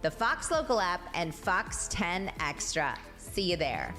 the Fox Local app, and Fox 10 Extra. See you there.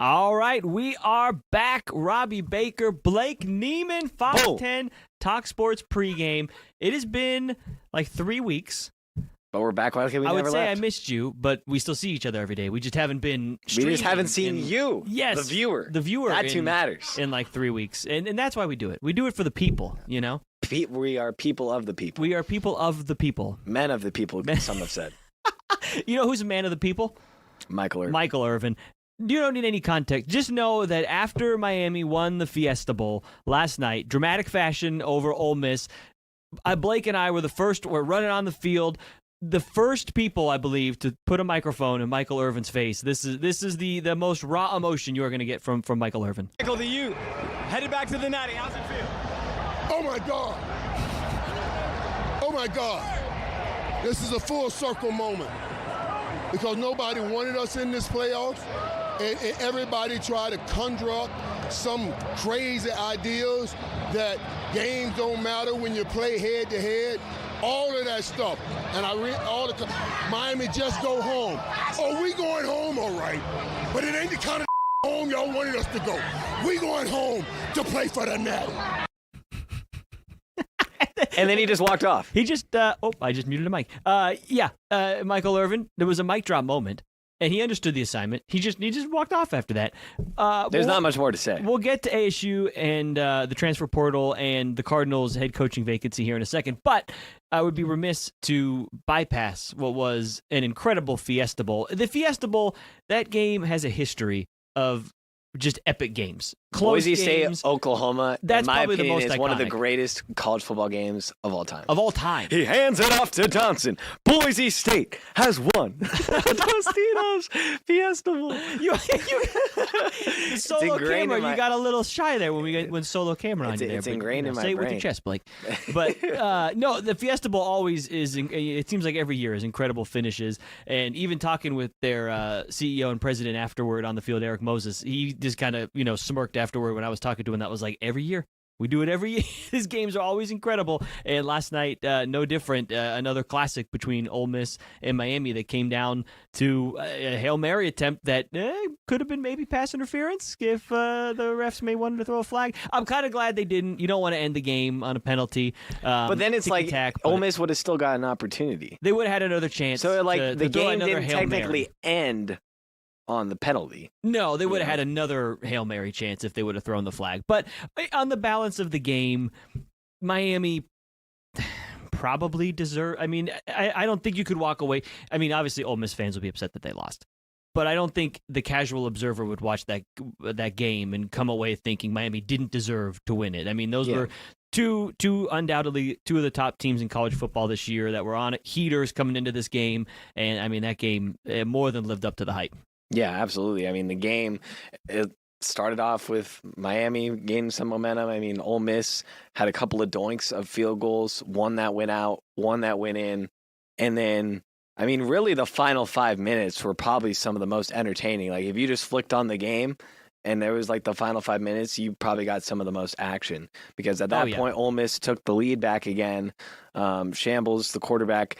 All right, we are back. Robby Baker, Blake Niemann, Fox 10, Talk Sports pregame. It has been like 3 weeks. But we're back. Why can't we I never would say left? I missed you, but we still see each other every day. We just haven't been We streaming. just haven't seen you. Yes. The viewer. The viewer. That too matters. In like 3 weeks. And that's why we do it. We do it for the people, you know? We are people of the people. We are people of the people. Men of the people, some have said. You know who's a man of the people? Michael Irvin. Michael Irvin. You don't need any context. Just know that after Miami won the Fiesta Bowl last night, dramatic fashion over Ole Miss, Blake and I were the first. We're running on the field. The first people, I believe, to put a microphone in Michael Irvin's face. This is the most raw emotion you are going to get from Michael Irvin. Michael, the U, headed back to the Natty. How's it feel? Oh, my God. Oh, my God. This is a full circle moment because nobody wanted us in this playoffs, and everybody tried to conjure up some crazy ideas that games don't matter when you play head-to-head. All of that stuff. And Miami, just go home. Oh, we going home, all right. But it ain't the kind of home y'all wanted us to go. We going home to play for the Natty. And then he just walked off. He just, I just muted a mic. Michael Irvin, there was a mic drop moment, and he understood the assignment. He just walked off after that. There's not much more to say. We'll get to ASU and the transfer portal and the Cardinals head coaching vacancy here in a second, but I would be remiss to bypass what was an incredible Fiesta Bowl. The Fiesta Bowl, that game has a history of just epic games. Close Boise games. State, Oklahoma, That's in my probably the opinion, most is one of the iconic. greatest college football games of all time. Of all time. He hands it off to Johnson. Boise State has won. Tostitos Fiesta Bowl. The solo camera, you got a little shy there when solo camera on you there. It's ingrained in my Say it with brain. your chest, Blake. But no, the Fiesta Bowl always is, it seems like every year is incredible finishes. And even talking with their CEO and president afterward on the field, Eric Moses, he just kind of, smirked afterward when I was talking to him. That was like, every year We do it every year. These games are always incredible. And last night, no different. Another classic between Ole Miss and Miami that came down to a Hail Mary attempt that could have been maybe pass interference if the refs may wanted to throw a flag. I'm kind of glad they didn't. You don't want to end the game on a penalty. But then it's like Ole Miss would have still got an opportunity. They would have had another chance. So the game didn't Hail technically Mary. end on the penalty. No, they would have had another Hail Mary chance if they would have thrown the flag. But on the balance of the game, Miami probably deserve. I mean, I don't think you could walk away. I mean, obviously, Ole Miss fans will be upset that they lost. But I don't think the casual observer would watch that game and come away thinking Miami didn't deserve to win it. I mean, those were two undoubtedly two of the top teams in college football this year that were on heaters coming into this game. And, I mean, that game more than lived up to the hype. Yeah, absolutely. I mean, the game, it started off with Miami gaining some momentum. I mean, Ole Miss had a couple of doinks of field goals, one that went out, one that went in. And then, I mean, really the final 5 minutes were probably some of the most entertaining. Like, if you just flicked on the game and there was like the final 5 minutes, you probably got some of the most action. Because at that point, Ole Miss took the lead back again. Shambles, the quarterback,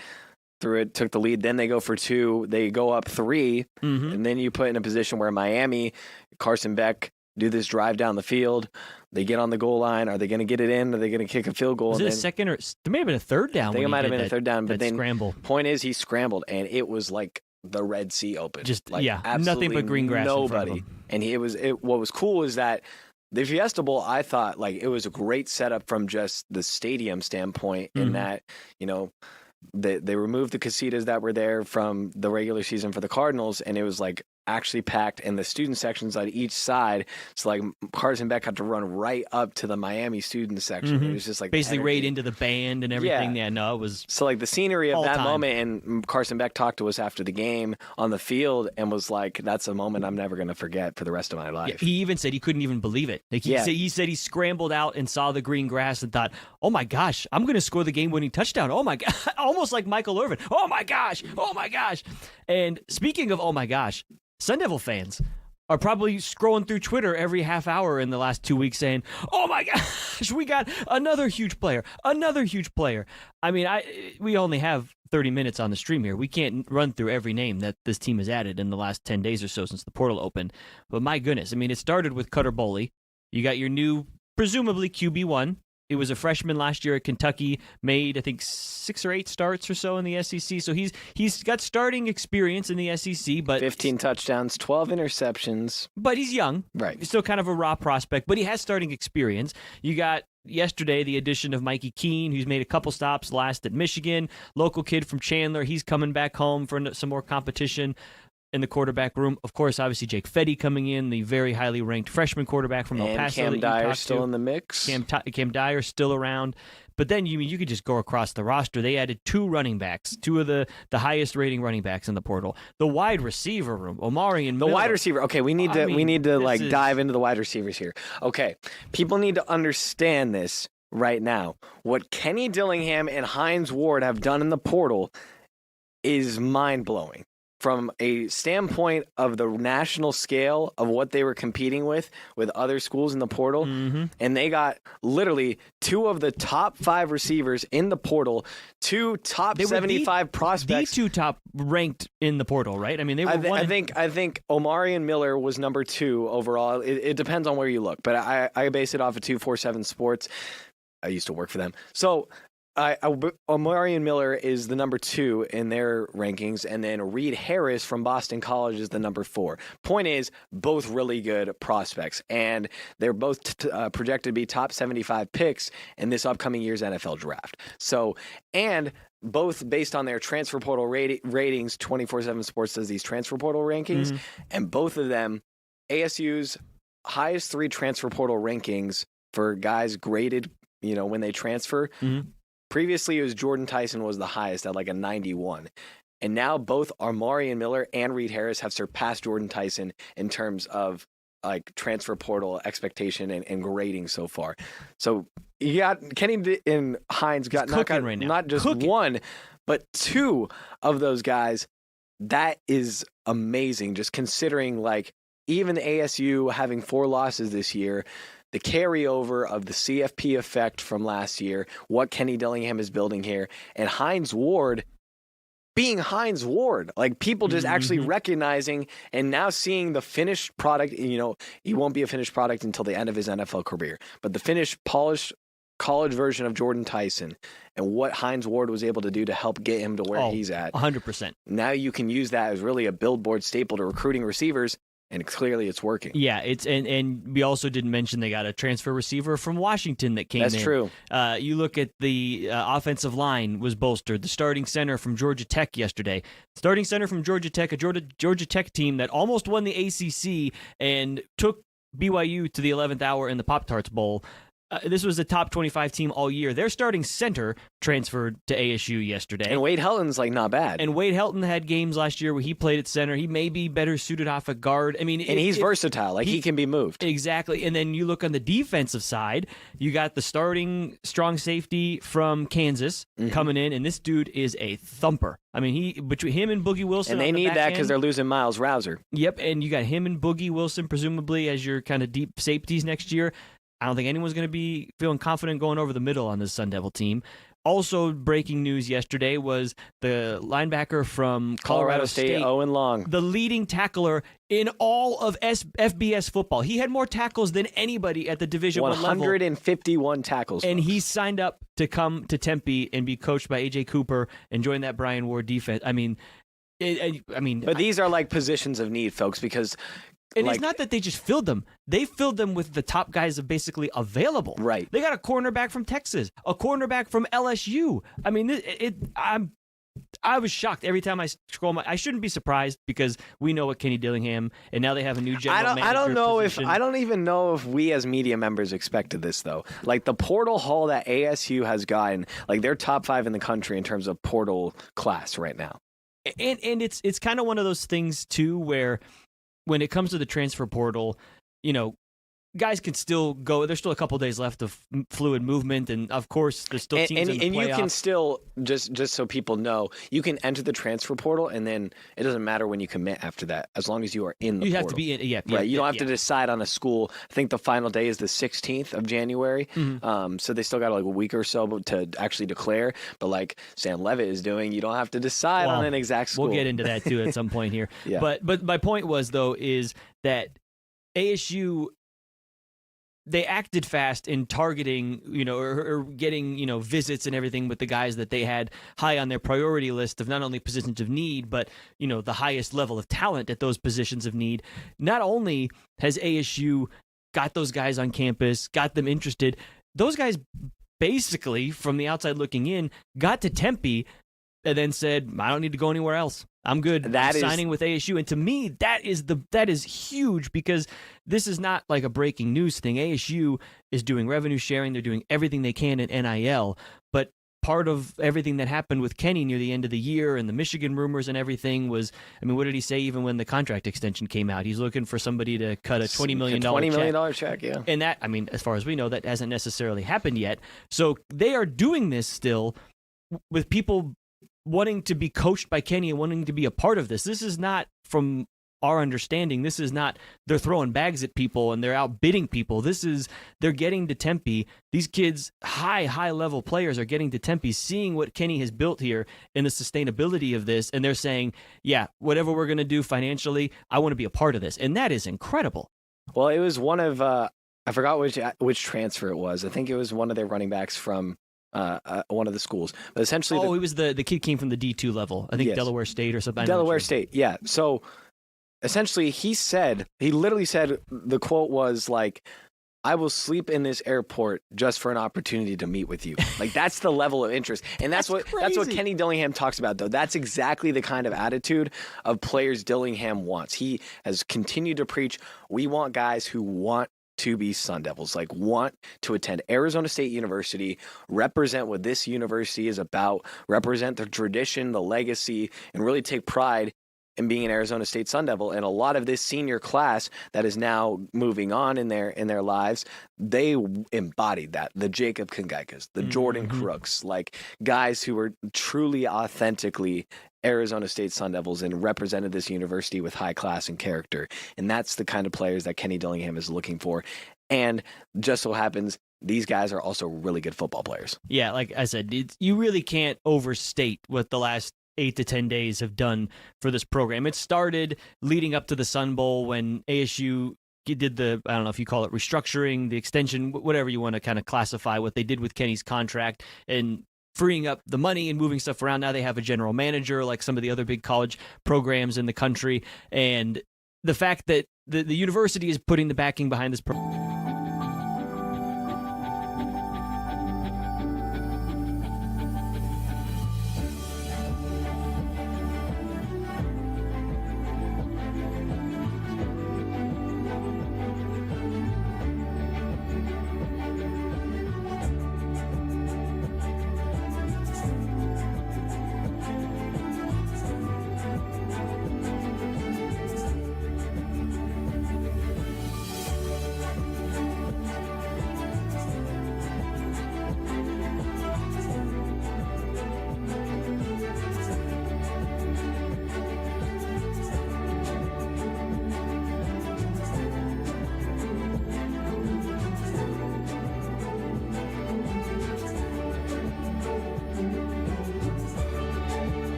through it, took the lead. Then they go for 2. They go up 3. And then you put in a position where Miami, Carson Beck, do this drive down the field. They get on the goal line. Are they going to get it in? Are they going to kick a field goal? Was it a second or there may have been a third down? I think it might have been a third down, but then scramble. Point is he scrambled, and it was like the Red Sea open. Just like, nothing but green grass. Nobody. And what was cool is that the Fiesta Bowl, I thought, like, it was a great setup from just the stadium standpoint in that, you know, they removed the casitas that were there from the regular season for the Cardinals, and it was like actually packed, and the student sections on each side. So like Carson Beck had to run right up to the Miami student section. It was just like basically right into the band and everything. Yeah, no, it was so like the scenery of that time. moment. And Carson Beck talked to us after the game on the field and was like, "That's a moment I'm never going to forget for the rest of my life." Yeah, he even said he couldn't even believe it. Like he said he scrambled out and saw the green grass and thought, "Oh my gosh, I'm going to score the game-winning touchdown!" Oh my god, almost like Michael Irvin. Oh my gosh, oh my gosh. And speaking of oh my gosh, Sun Devil fans are probably scrolling through Twitter every half hour in the last 2 weeks saying, "Oh my gosh, we got another huge player, another huge player." I mean, we only have 30 minutes on the stream here. We can't run through every name that this team has added in the last 10 days or so since the portal opened. But my goodness, I mean, it started with Cutter Boley. You got your new, presumably QB1. He was a freshman last year at Kentucky, made, I think, 6 or 8 starts or so in the SEC. So he's got starting experience in the SEC, but 15 touchdowns, 12 interceptions. But he's young. Right. He's still kind of a raw prospect, but he has starting experience. You got yesterday the addition of Mikey Keene, who's made a couple stops last at Michigan. Local kid from Chandler. He's coming back home for some more competition in the quarterback room. Of course, obviously Jake Fetty coming in, the very highly ranked freshman quarterback from El Paso. Cam Dyer still in the mix. Cam Dyer still around. But then you could just go across the roster. They added 2 running backs, 2 of the highest rating running backs in the portal. The wide receiver room, Omari and Miller. The wide receiver. Okay, we need to dive into the wide receivers here. Okay, people need to understand this right now. What Kenny Dillingham and Hines Ward have done in the portal is mind-blowing. From a standpoint of the national scale of what they were competing with other schools in the portal, and they got literally 2 of the top 5 receivers in the portal, 2 top 75 prospects. The 2 top ranked in the portal, right? I mean, they were I think Omari and Miller was number 2 overall. It depends on where you look, but I base it off of 247 Sports. I used to work for them. So Omari and Miller is the number 2 in their rankings, and then Reed Harris from Boston College is the number 4. Point is, both really good prospects, and they're both projected to be top 75 picks in this upcoming year's NFL draft. So, and both based on their transfer portal ratings, 247 Sports does these transfer portal rankings, and both of them, ASU's highest 3 transfer portal rankings for guys graded, when they transfer. Previously, it was Jordan Tyson was the highest at like a 91. And now both Omari and Miller and Reed Harris have surpassed Jordan Tyson in terms of like transfer portal expectation and grading so far. So you got Kenny and Hines got not just 1, but 2 of those guys. That is amazing, just considering like even the ASU having 4 losses this year, the carryover of the CFP effect from last year, what Kenny Dillingham is building here, and Hines Ward being Hines Ward, like people just actually recognizing and now seeing the finished product. You know, he won't be a finished product until the end of his NFL career, but the finished, polished college version of Jordan Tyson and what Hines Ward was able to do to help get him to where he's at. 100%. Now you can use that as really a billboard staple to recruiting receivers. And clearly it's working. Yeah, it's and we also didn't mention they got a transfer receiver from Washington that came in. That's true. You look at the offensive line was bolstered. The starting center from Georgia Tech yesterday. Starting center from Georgia Tech, a Georgia Tech team that almost won the ACC and took BYU to the 11th hour in the Pop-Tarts Bowl. This was a top 25 team all year. Their starting center transferred to ASU yesterday. And Wade Helton's like not bad. And Wade Helton had games last year where he played at center. He may be better suited off a guard. I mean, and he's versatile. Like he can be moved. Exactly. And then you look on the defensive side, you got the starting strong safety from Kansas coming in, and this dude is a thumper. I mean, between him and Boogie Wilson, and they need that because they're losing Miles Rouser. Yep, and you got him and Boogie Wilson presumably as your kind of deep safeties next year. I don't think anyone's going to be feeling confident going over the middle on this Sun Devil team. Also, breaking news yesterday was the linebacker from Colorado State, Owen Long, the leading tackler in all of FBS football. He had more tackles than anybody at the Division I level. 151 tackles. And he signed up to come to Tempe and be coached by A.J. Cooper and join that Brian Ward defense. But these are like positions of need, folks, because... And it's not that they just filled them. They filled them with the top guys of basically available. Right. They got a cornerback from Texas, a cornerback from LSU. I mean, I was shocked every time I scroll. I shouldn't be surprised because we know what Kenny Dillingham, and now they have a new general manager. I don't even know if we as media members expected this though. Like the portal haul that ASU has gotten, like they're top 5 in the country in terms of portal class right now. And it's kind of one of those things too where, when it comes to the transfer portal, you know, guys can still go. There's still a couple days left of fluid movement, and of course, there's still teams in the playoffs. You can still just so people know, you can enter the transfer portal, and then it doesn't matter when you commit after that, as long as you are in the portal. You have to be in, right. You don't have to decide on a school. I think the final day is the 16th of January, so they still got like a week or so to actually declare. But like Sam Levitt is doing, you don't have to decide on an exact school. We'll get into that too at some point here. Yeah. But my point was though is that ASU, they acted fast in targeting, you know, or getting, you know, visits and everything with the guys that they had high on their priority list of not only positions of need, but, you know, the highest level of talent at those positions of need. Not only has ASU got those guys on campus, got them interested, those guys basically, from the outside looking in, got to Tempe and then said, I don't need to go anywhere else. I'm good. Signing with ASU. And to me, that is huge because this is not like a breaking news thing. ASU is doing revenue sharing. They're doing everything they can in NIL. But part of everything that happened with Kenny near the end of the year and the Michigan rumors and everything was, I mean, what did he say even when the contract extension came out? He's looking for somebody to cut a $20 million check, yeah. And that, I mean, as far as we know, that hasn't necessarily happened yet. So they are doing this still with people wanting to be coached by Kenny and wanting to be a part of this. This is not, from our understanding, this is not they're throwing bags at people and they're outbidding people. This is they're getting to Tempe. These kids, high level players, are getting to Tempe, seeing what Kenny has built here and the sustainability of this, and they're saying, yeah, whatever we're going to do financially, I want to be a part of this. And that is incredible. Well, it was one of I forgot which transfer it was. I think it was one of their running backs from one of the schools, but essentially, he was the kid came from the D2 level. I think yes. Delaware State or something. Delaware State, yeah. So essentially, he literally said, the quote was like, "I will sleep in this airport just for an opportunity to meet with you." Like that's the level of interest, and that's what Kenny Dillingham talks about. Though that's exactly the kind of attitude of players Dillingham wants. He has continued to preach, we want guys who want to be Sun Devils, like want to attend Arizona State University, represent what this university is about, represent the tradition, the legacy, and really take pride in being an Arizona State Sun Devil. And a lot of this senior class that is now moving on in their lives, they embodied that. The Jacob Kangaikas, the Jordan Crooks, like guys who were truly, authentically Arizona State Sun Devils and represented this university with high class and character. And that's the kind of players that Kenny Dillingham is looking for. And just so happens these guys are also really good football players. Yeah, like I said, you really can't overstate what the last 8 to 10 days have done for this program. It started leading up to the Sun Bowl when ASU did the, I don't know if you call it restructuring, the extension, whatever you want to kind of classify what they did with Kenny's contract and freeing up the money and moving stuff around. Now they have a general manager like some of the other big college programs in the country. And the fact that the university is putting the backing behind this program.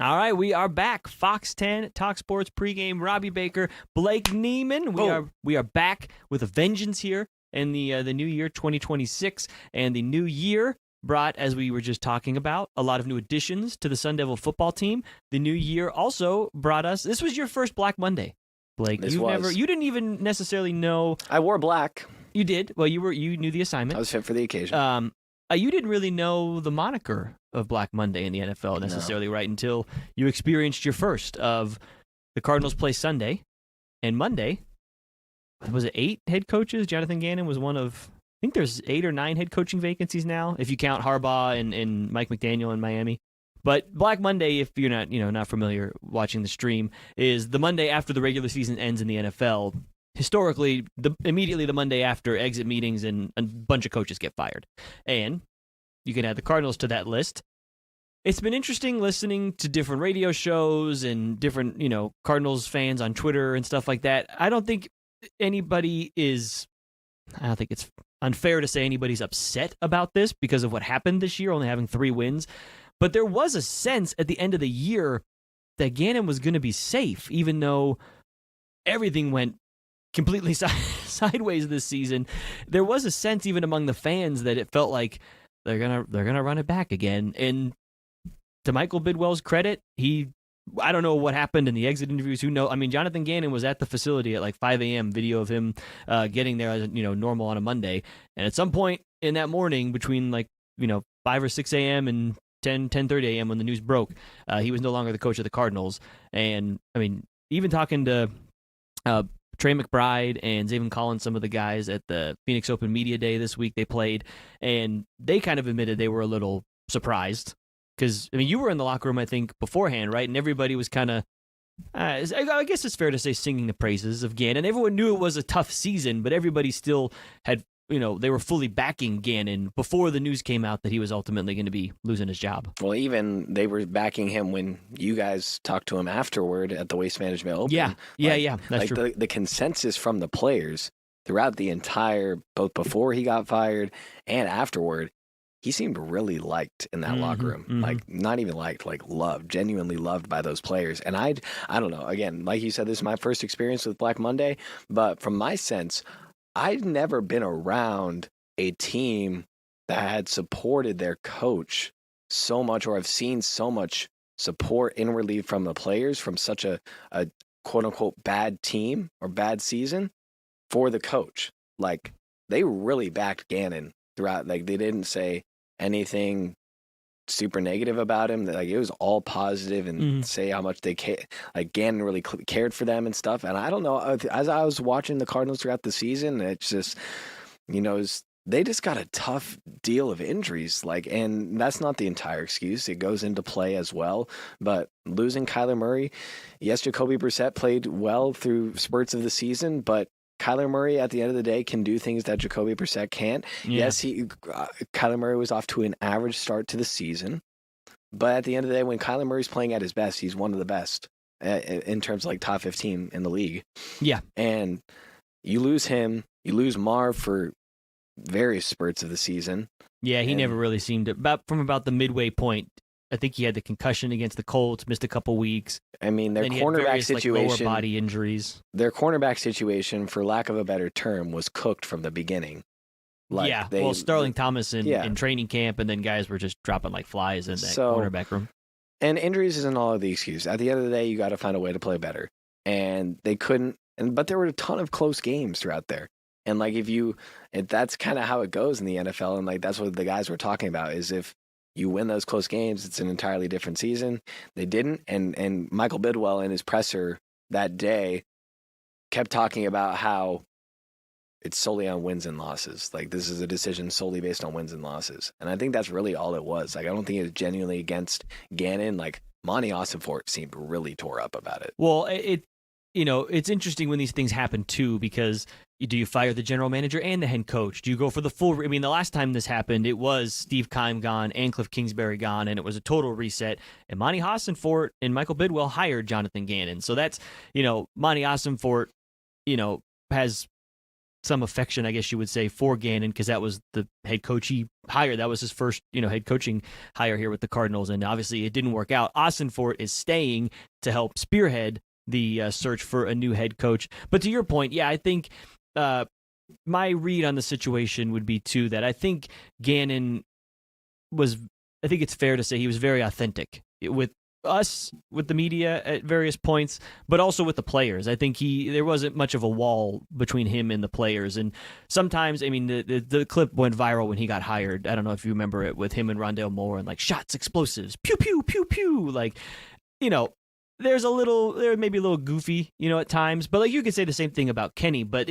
All right, we are back. Fox 10 Talk Sports pregame. Robby Baker, Blake Niemann. We are back with a vengeance here in the new year 2026, and the new year brought, as we were just talking about, a lot of new additions to the Sun Devil football team. The new year also brought us. This was your first Black Monday, Blake. You didn't even necessarily know. I wore black. You did. Well, you knew the assignment. I was fit for the occasion. You didn't really know the moniker of Black Monday in the NFL necessarily, right, until you experienced your first of the Cardinals play Sunday. And Monday, was it 8 head coaches? Jonathan Gannon was one of, I think there's 8 or 9 head coaching vacancies now, if you count Harbaugh and Mike McDaniel in Miami. But Black Monday, if you're not familiar watching the stream, is the Monday after the regular season ends in the NFL. Historically, immediately the Monday after exit meetings and a bunch of coaches get fired. And you can add the Cardinals to that list. It's been interesting listening to different radio shows and different, Cardinals fans on Twitter and stuff like that. I don't think it's unfair to say anybody's upset about this because of what happened this year, only having 3 wins. But there was a sense at the end of the year that Gannon was going to be safe, even though everything went completely sideways this season. There was a sense even among the fans that it felt like they're gonna run it back again. And to Michael Bidwell's credit, I don't know what happened in the exit interviews. Who knows? I mean, Jonathan Gannon was at the facility at like 5 a.m. Video of him getting there as normal on a Monday. And at some point in that morning, between 5 or 6 a.m. and 10:30 a.m. when the news broke, he was no longer the coach of the Cardinals. And I mean, even talking to Trey McBride and Zaven Collins, some of the guys at the Phoenix Open Media Day this week, they played, and they kind of admitted they were a little surprised. Because, I mean, you were in the locker room, I think, beforehand, right? And everybody was kind of, I guess it's fair to say, singing the praises of Gannon. Everyone knew it was a tough season, but everybody still had they were fully backing Gannon before the news came out that he was ultimately going to be losing his job. Well, even they were backing him when you guys talked to him afterward at the Waste Management Open. Yeah, that's true. The consensus from the players throughout the entire, both before he got fired and afterward, he seemed really liked in that locker room. Like, not even liked, like loved, genuinely loved by those players. And I don't know, again, like you said, this is my first experience with Black Monday, but from my sense, I'd never been around a team that had supported their coach so much, or I've seen so much support inwardly from the players from such a quote unquote bad team or bad season for the coach. Like, they really backed Gannon throughout. Like, they didn't say anything super negative about him. Like, it was all positive and say how much they like Gannon really cared for them and stuff. And I don't know, as I was watching the Cardinals throughout the season, it's just, they just got a tough deal of injuries. Like, and that's not the entire excuse. It goes into play as well. But losing Kyler Murray, yes, Jacoby Brissett played well through spurts of the season, but Kyler Murray, at the end of the day, can do things that Jacoby Brissett can't. Yeah. Yes, Kyler Murray was off to an average start to the season. But at the end of the day, when Kyler Murray's playing at his best, he's one of the best in terms of like top 15 in the league. Yeah. And you lose him, you lose Marv for various spurts of the season. Yeah, he never really seemed to, from about the midway point. I think he had the concussion against the Colts, missed a couple weeks. I mean, their cornerback situation, lower body injuries. Their cornerback situation, for lack of a better term, was cooked from the beginning. Like, Sterling Thomas in training camp, and then guys were just dropping like flies in that cornerback room. And injuries isn't all of the excuse. At the end of the day, you got to find a way to play better. And they couldn't. But there were a ton of close games throughout there. And like, that's kind of how it goes in the NFL. And like, that's what the guys were talking about, is if you win those close games, it's an entirely different season. They didn't. And Michael Bidwell in his presser that day kept talking about how it's solely on wins and losses. Like, this is a decision solely based on wins and losses. And I think that's really all it was. Like, I don't think it was genuinely against Gannon. Like, Monty Ossenfort seemed really tore up about it. Well, it's interesting when these things happen too, because do you fire the general manager and the head coach? Do you go for the full? I mean, the last time this happened, it was Steve Keim gone and Cliff Kingsbury gone, and it was a total reset. And Monty Ossenfort and Michael Bidwell hired Jonathan Gannon. So that's, Monty Ossenfort, has some affection, I guess you would say, for Gannon, because that was the head coach he hired. That was his first, head coaching hire here with the Cardinals. And obviously it didn't work out. Ossenfort is staying to help spearhead the search for a new head coach. But to your point, I think my read on the situation would be too that I think Gannon I think it's fair to say he was very authentic with us, with the media at various points, but also with the players. I think there wasn't much of a wall between him and the players. And sometimes, I mean, the clip went viral when he got hired. I don't know if you remember it, with him and Rondale Moore, and like shots, explosives, pew, pew, pew, pew. Like, there may be a little goofy, at times, but like you could say the same thing about Kenny, but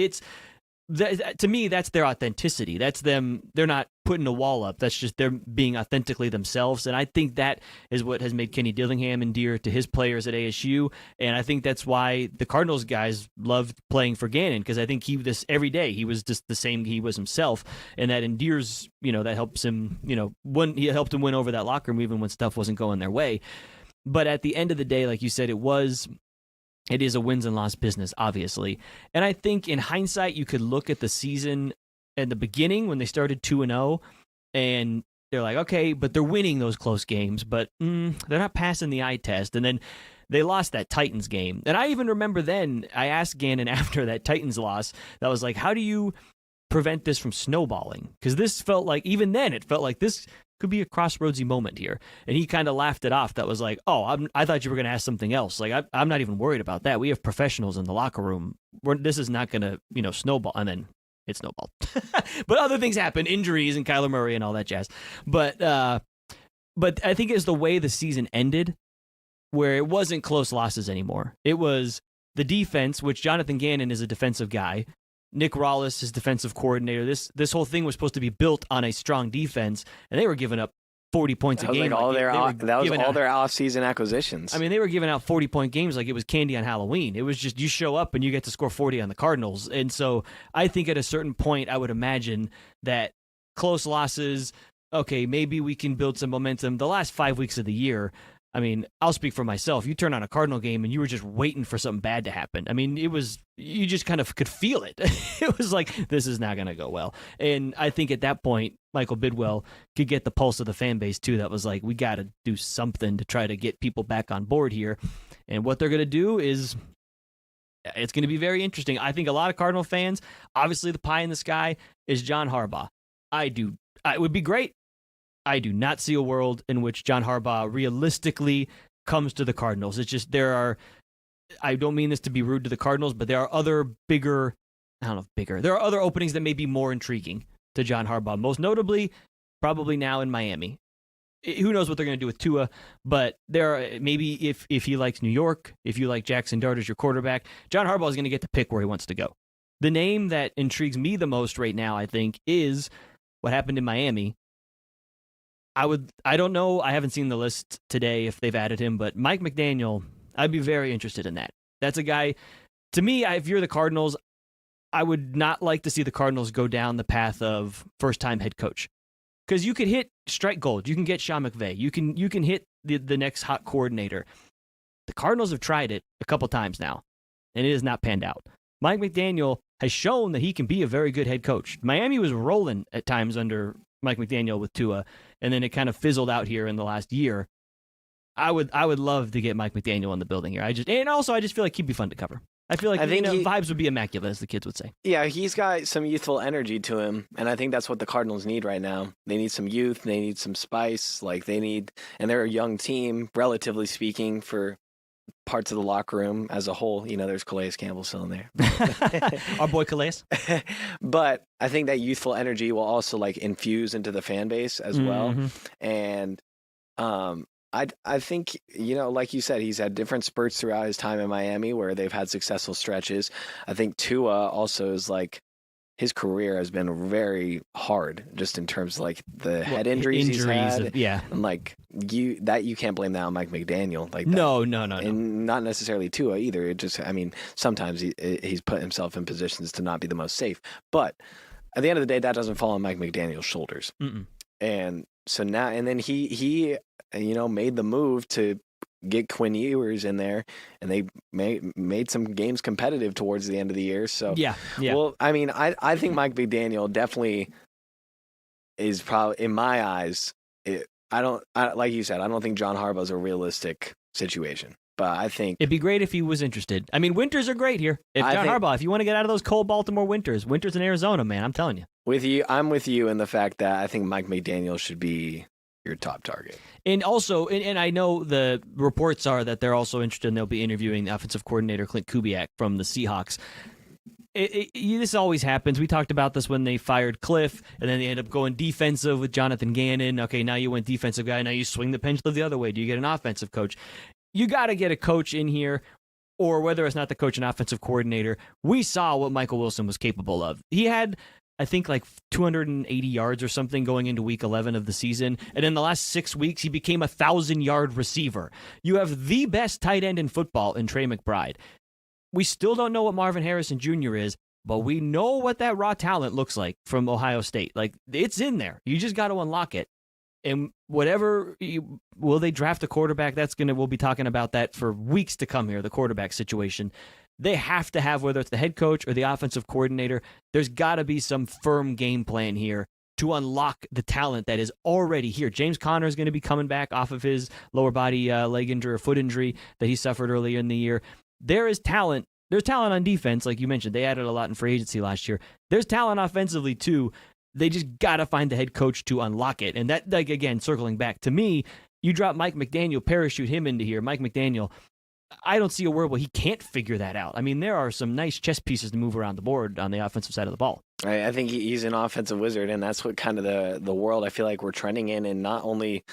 to me, that's their authenticity. That's them. They're not putting a wall up. That's just them being authentically themselves. And I think that is what has made Kenny Dillingham endear to his players at ASU. And I think that's why the Cardinals guys loved playing for Gannon, because I think every day he was just the same he was himself. And that endears, that helps him, he helped him win over that locker room even when stuff wasn't going their way. But at the end of the day, like you said, it is a wins and loss business, obviously. And I think in hindsight, you could look at the season at the beginning when they started 2-0, and they're like, okay, but they're winning those close games, but they're not passing the eye test. And then they lost that Titans game. And I even remember then I asked Gannon after that Titans loss, that was like, how do you prevent this from snowballing? Because this felt like, even then, it felt like this could be a crossroadsy moment here. And he kind of laughed it off. That was like, I thought you were going to ask something else. Like, I'm not even worried about that. We have professionals in the locker room. This is not going to, snowball. And then it snowballed. But other things happen, injuries and Kyler Murray and all that jazz. But I think it's the way the season ended, where it wasn't close losses anymore. It was the defense, which Jonathan Gannon is a defensive guy. Nick Rawlis is defensive coordinator. This whole thing was supposed to be built on a strong defense, and they were giving up 40 points a That was game. like all their that was giving all out- their off-season acquisitions. I mean, they were giving out 40-point games like it was candy on Halloween. It was just you show up and you get to score 40 on the Cardinals. And so I think at a certain point, I would imagine that close losses, okay, maybe we can build some momentum. The last 5 weeks of the year, I mean, I'll speak for myself. You turn on a Cardinal game and you were just waiting for something bad to happen. I mean, you just kind of could feel it. It was like, this is not going to go well. And I think at that point, Michael Bidwell could get the pulse of the fan base too. That was like, we got to do something to try to get people back on board here. And what they're going to do is, it's going to be very interesting. I think a lot of Cardinal fans, obviously the pie in the sky is John Harbaugh. It would be great. I do not see a world in which John Harbaugh realistically comes to the Cardinals. It's just I don't mean this to be rude to the Cardinals, but there are other there are other openings that may be more intriguing to John Harbaugh, most notably probably now in Miami. Who knows what they're going to do with Tua, but maybe if he likes New York, if you like Jackson Dart as your quarterback, John Harbaugh is going to get to pick where he wants to go. The name that intrigues me the most right now, I think, is what happened in Miami. I don't know. I haven't seen the list today if they've added him, but Mike McDaniel, I'd be very interested in that. That's a guy, to me, if you're the Cardinals, I would not like to see the Cardinals go down the path of first-time head coach. Because you could hit strike gold. You can get Sean McVay. You can hit the next hot coordinator. The Cardinals have tried it a couple times now, and it has not panned out. Mike McDaniel has shown that he can be a very good head coach. Miami was rolling at times under Mike McDaniel with Tua, and then it kind of fizzled out here in the last year. I would love to get Mike McDaniel in the building here. I just feel like he'd be fun to cover. I feel like vibes would be immaculate, as the kids would say. Yeah, he's got some youthful energy to him, and I think that's what the Cardinals need right now. They need some youth, they need some spice, and they're a young team, relatively speaking, for parts of the locker room as a whole. There's Calais Campbell still in there. Our boy Calais. But I think that youthful energy will also infuse into the fan base as well. And I think, like you said, he's had different spurts throughout his time in Miami where they've had successful stretches. I think Tua also is his career has been very hard just in terms of the head injuries he's had. Yeah. And you can't blame that on Mike McDaniel. No. And not necessarily Tua either. It just, sometimes he's put himself in positions to not be the most safe. But at the end of the day, that doesn't fall on Mike McDaniel's shoulders. And so now, and then he made the move to get Quinn Ewers in there, and they made some games competitive towards the end of the year. So yeah. Well, I think Mike McDaniel definitely is probably, in my eyes, like you said, I don't think John Harbaugh is a realistic situation. But I think it'd be great if he was interested. Winters are great here. If Harbaugh, if you want to get out of those cold Baltimore winters in Arizona, man, I'm telling you. I'm with you in the fact that I think Mike McDaniel should be your top target. And also, and I know the reports are that they're also interested and they'll be interviewing the offensive coordinator, Clint Kubiak, from the Seahawks. This always happens. We talked about this when they fired Cliff, and then they end up going defensive with Jonathan Gannon. Okay, now you went defensive guy. Now you swing the pendulum the other way. Do you get an offensive coach? You got to get a coach in here, or whether it's not the coach and offensive coordinator. We saw what Michael Wilson was capable of. He had, I think, 280 yards or something going into week 11 of the season. And in the last 6 weeks, he became a 1,000-yard receiver. You have the best tight end in football in Trey McBride. We still don't know what Marvin Harrison Jr. is, but we know what that raw talent looks like from Ohio State. It's in there. You just got to unlock it. And will they draft a quarterback? We'll be talking about that for weeks to come here, the quarterback situation. They have to have, whether it's the head coach or the offensive coordinator, there's got to be some firm game plan here to unlock the talent that is already here. James Conner is going to be coming back off of his lower body leg injury or foot injury that he suffered earlier in the year. There is talent. There's talent on defense, like you mentioned. They added a lot in free agency last year. There's talent offensively, too. They just got to find the head coach to unlock it. And that, again, circling back to me, you drop Mike McDaniel, parachute him into here. Mike McDaniel, I don't see a world where he can't figure that out. There are some nice chess pieces to move around the board on the offensive side of the ball. I think he's an offensive wizard, and that's what kind of the world I feel like we're trending in not only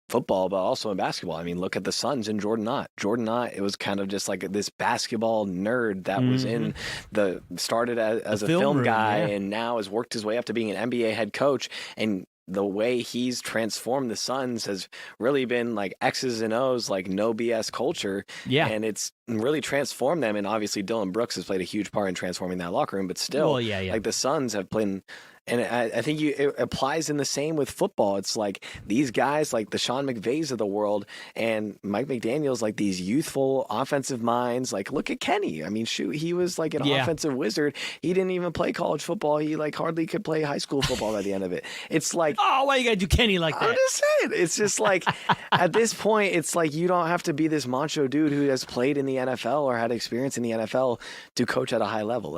football, but also in basketball. Look at the Suns and Jordan Knott. Jordan Knott, it was kind of just this basketball nerd that was started as a film guy, and now has worked his way up to being an NBA head coach. And the way he's transformed the Suns has really been like X's and O's, like no BS culture. Yeah. And it's really transformed them. And obviously Dylan Brooks has played a huge part in transforming that locker room, but still, Well, yeah. like the Suns have played. And I think it applies in the same with football. It's like these guys, like the Sean McVays of the world, and Mike McDaniel's, like these youthful offensive minds. Like, look at Kenny. I mean, shoot, he was like an offensive wizard. He didn't even play college football. He like hardly could play high school football at the end of it. It's like, oh, why you gotta do Kenny like that? I'm just saying. It's just like at this point, it's like you don't have to be this macho dude who has played in the NFL or had experience in the NFL to coach at a high level.